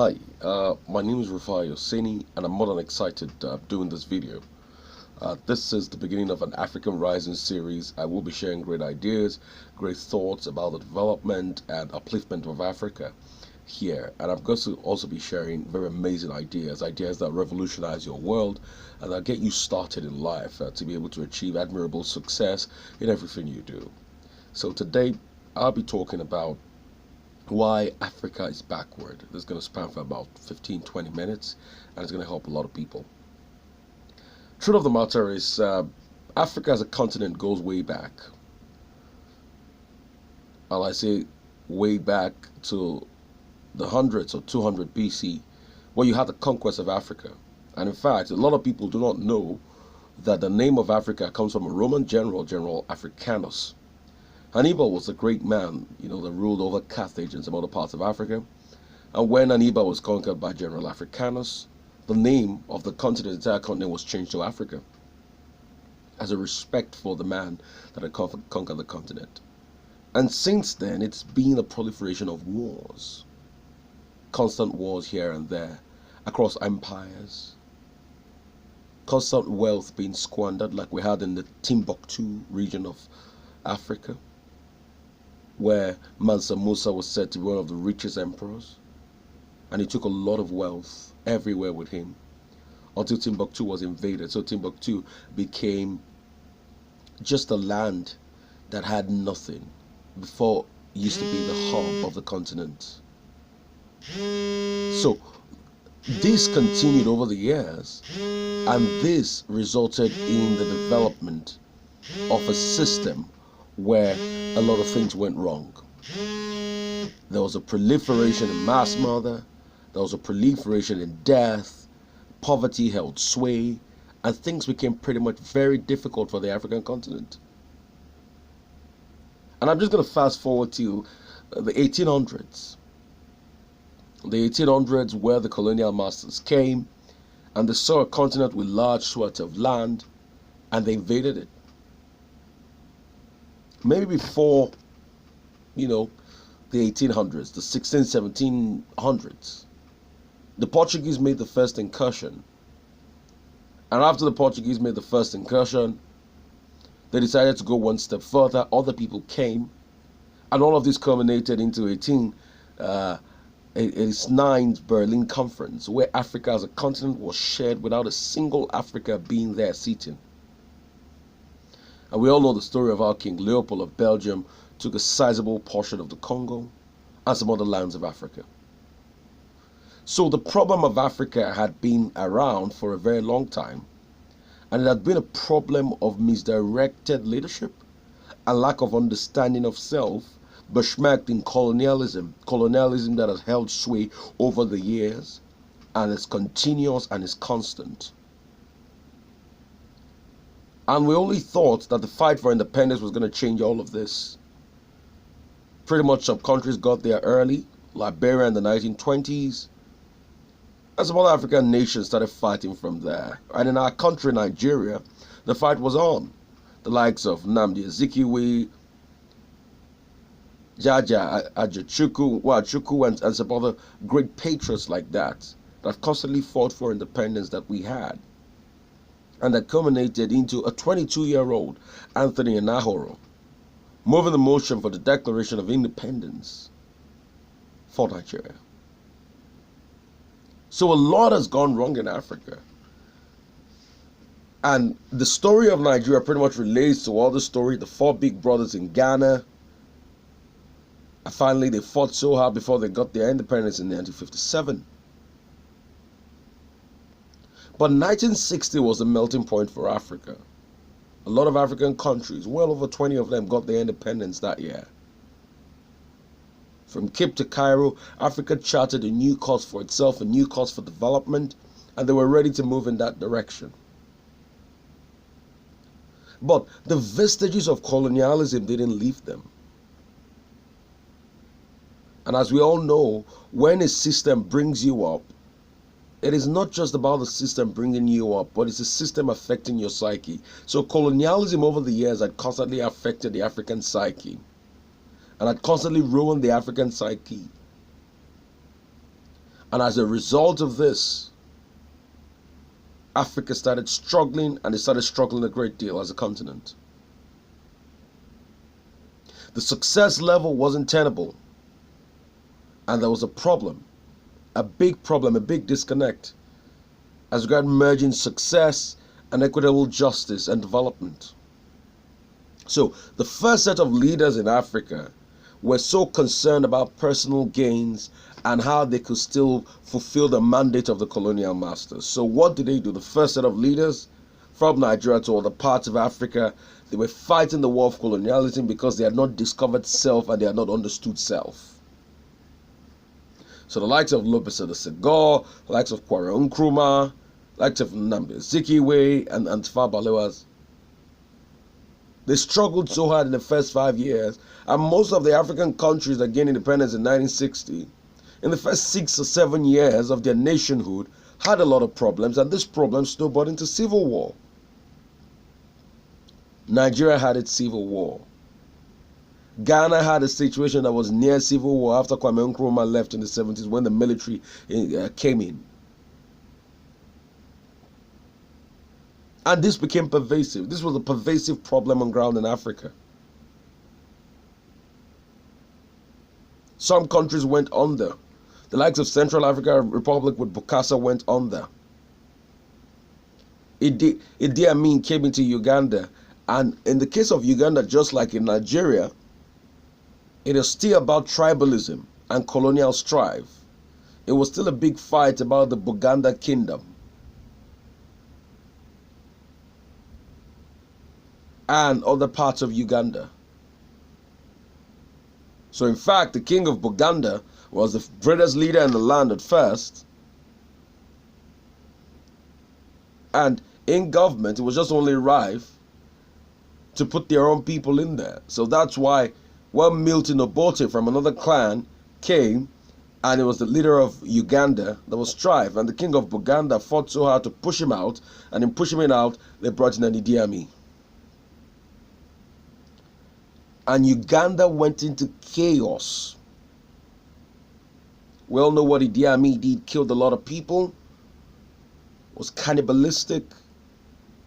Hi, my name is Rufai Oseni, and I'm more than excited doing this video. This is the beginning of an African Rising series. I will be sharing great ideas, great thoughts about the development and upliftment of Africa here. And I'm going to also be sharing very amazing ideas, ideas that revolutionize your world and that get you started in life to be able to achieve admirable success in everything you do. So today, I'll be talking about why Africa is backward. This is going to span for about 15-20 minutes, and it's going to help a lot of people. Truth of the matter is, Africa as a continent goes way back. And I say way back to the hundreds or 200 BC, where you had the conquest of Africa. And in fact, a lot of people do not know that the name of Africa comes from a Roman general, General Africanus. Hannibal was a great man, that ruled over Carthage and some other parts of Africa. And when Hannibal was conquered by General Africanus, the name of the continent, the entire continent, was changed to Africa as a respect for the man that had conquered the continent. And since then, it's been a proliferation of wars, constant wars here and there, across empires, constant wealth being squandered like we had in the Timbuktu region of Africa, where Mansa Musa was said to be one of the richest emperors, and he took a lot of wealth everywhere with him until Timbuktu was invaded. So Timbuktu became just a land that had nothing before it used to be the hub of the continent. So this continued over the years, and this resulted in the development of a system where a lot of things went wrong. There was a proliferation in mass murder, there was a proliferation in death, poverty held sway, and things became pretty much very difficult for the African continent. And I'm just going to fast forward to the 1800s. The 1800s, where the colonial masters came and they saw a continent with large swaths of land and they invaded it. Maybe before, the 1800s, the 1700s, the Portuguese made the first incursion. And after the Portuguese made the first incursion, they decided to go one step further. Other people came, and all of this culminated into 1889's Berlin Conference, where Africa as a continent was shared without a single Africa being there seating. And we all know the story of how King Leopold of Belgium took a sizable portion of the Congo and some other lands of Africa. So the problem of Africa had been around for a very long time, and it had been a problem of misdirected leadership and lack of understanding of self, besmirched in colonialism that has held sway over the years and is continuous and is constant. And we only thought that the fight for independence was going to change all of this. Pretty much some countries got there early, Liberia in the 1920s, and some other African nations started fighting from there. And in our country, Nigeria, the fight was on. The likes of Nnamdi Azikiwe, Jaja Ajachukwu, and some other great patriots like that constantly fought for independence that we had. And that culminated into a 22-year-old, Anthony Anahoro, moving the motion for the Declaration of Independence for Nigeria. So a lot has gone wrong in Africa. And the story of Nigeria pretty much relates to all the story, the four big brothers in Ghana. And finally, they fought so hard before they got their independence in 1957. But 1960 was the melting point for Africa. A lot of African countries, well over 20 of them, got their independence that year. From Cape to Cairo, Africa charted a new course for itself, a new course for development, and they were ready to move in that direction. But the vestiges of colonialism didn't leave them. And as we all know, when a system brings you up, it is not just about the system bringing you up, but it's a system affecting your psyche. So colonialism over the years had constantly affected the African psyche and had constantly ruined the African psyche. And as a result of this, Africa started struggling, and they started struggling a great deal as a continent. The success level wasn't tenable, and there was a problem, a big disconnect as regard merging success and equitable justice and development. So the first set of leaders in Africa were so concerned about personal gains and how they could still fulfill the mandate of the colonial masters. So what did they do? The first set of leaders from Nigeria to other parts of Africa, they were fighting the war of colonialism because they had not discovered self and they had not understood self. So the likes of Lopez de Segor, the likes of Kwame Nkrumah, the likes of Nnamdi Azikiwe and Tafawa Balewa, they struggled so hard in the first 5 years, and most of the African countries that gained independence in 1960, in the first 6 or 7 years of their nationhood, had a lot of problems, and this problem snowballed into civil war. Nigeria had its civil war. Ghana had a situation that was near civil war after Kwame Nkrumah left in the 70s when the military came in. And this became pervasive. This was a pervasive problem on ground in Africa. Some countries went under. The likes of Central African Republic with Bokassa went under. Idi Amin came into Uganda. And in the case of Uganda, just like in Nigeria, it is still about tribalism and colonial strife. It was still a big fight about the Buganda kingdom. And other parts of Uganda. So in fact, the king of Buganda was the greatest leader in the land at first. And in government, it was just only rife to put their own people in there. So that's why when Milton Obote from another clan came, and it was the leader of Uganda, there was strife, and the king of Buganda fought so hard to push him out, and in pushing him out, they brought in Idi Amin. And Uganda went into chaos. We all know what Idi Amin did, killed a lot of people, was cannibalistic,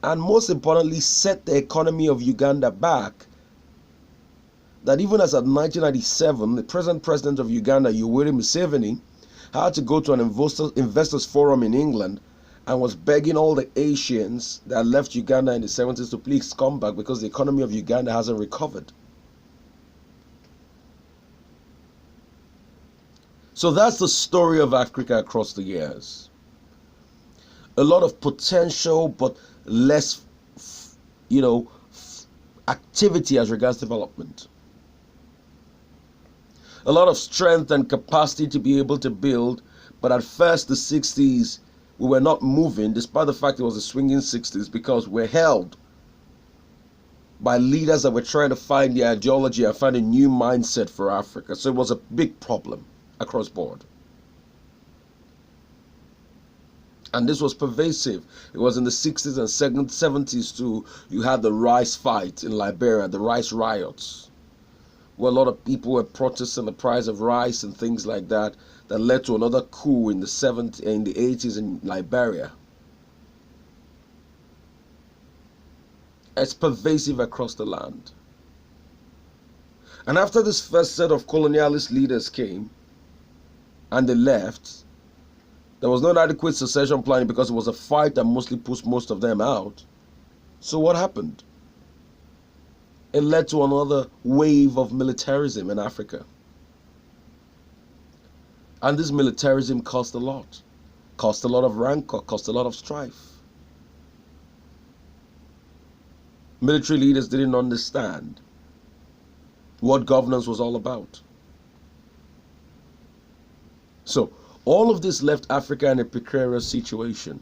and most importantly, set the economy of Uganda back. That even as at 1997, the present president of Uganda, Yoweri Museveni, had to go to an investors forum in England and was begging all the Asians that left Uganda in the 70s to please come back because the economy of Uganda hasn't recovered. So that's the story of Africa across the years. A lot of potential, but less, activity as regards development. A lot of strength and capacity to be able to build, but at first the 60s, we were not moving, despite the fact it was a swinging 60s, because we're held by leaders that were trying to find the ideology and find a new mindset for Africa. So it was a big problem across board. And this was pervasive. It was in the 60s and 70s too. You had the rice fight in Liberia, the rice riots, where a lot of people were protesting the price of rice and things like that, that led to another coup in the 80s in Liberia. It's pervasive across the land. And after this first set of colonialist leaders came and they left, there was no adequate succession planning because it was a fight that mostly pushed most of them out. So what happened? It led to another wave of militarism in Africa. And this militarism cost a lot. Cost a lot of rancor, cost a lot of strife. Military leaders didn't understand what governance was all about. So, all of this left Africa in a precarious situation.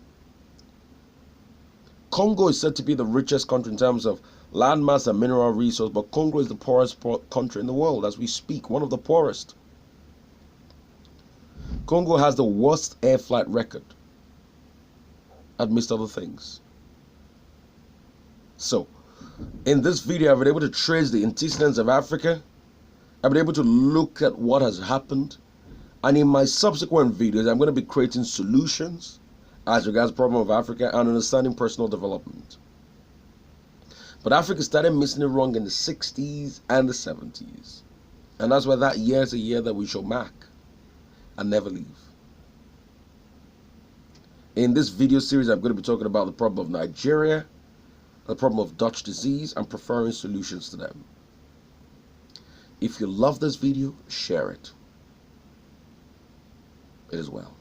Congo is said to be the richest country in terms of landmass and mineral resource, but Congo is the poorest country in the world as we speak, one of the poorest. Congo has the worst air flight record, amidst other things. So, in this video, I've been able to trace the antecedents of Africa. I've been able to look at what has happened And in my subsequent videos, I'm going to be creating solutions as regards the problem of Africa and understanding personal development. But Africa started missing it wrong in the 60s and the 70s. And that's why that year is a year that we shall mark and never leave. In this video series, I'm going to be talking about the problem of Nigeria, the problem of Dutch disease, and preferring solutions to them. If you love this video, share it. It is well.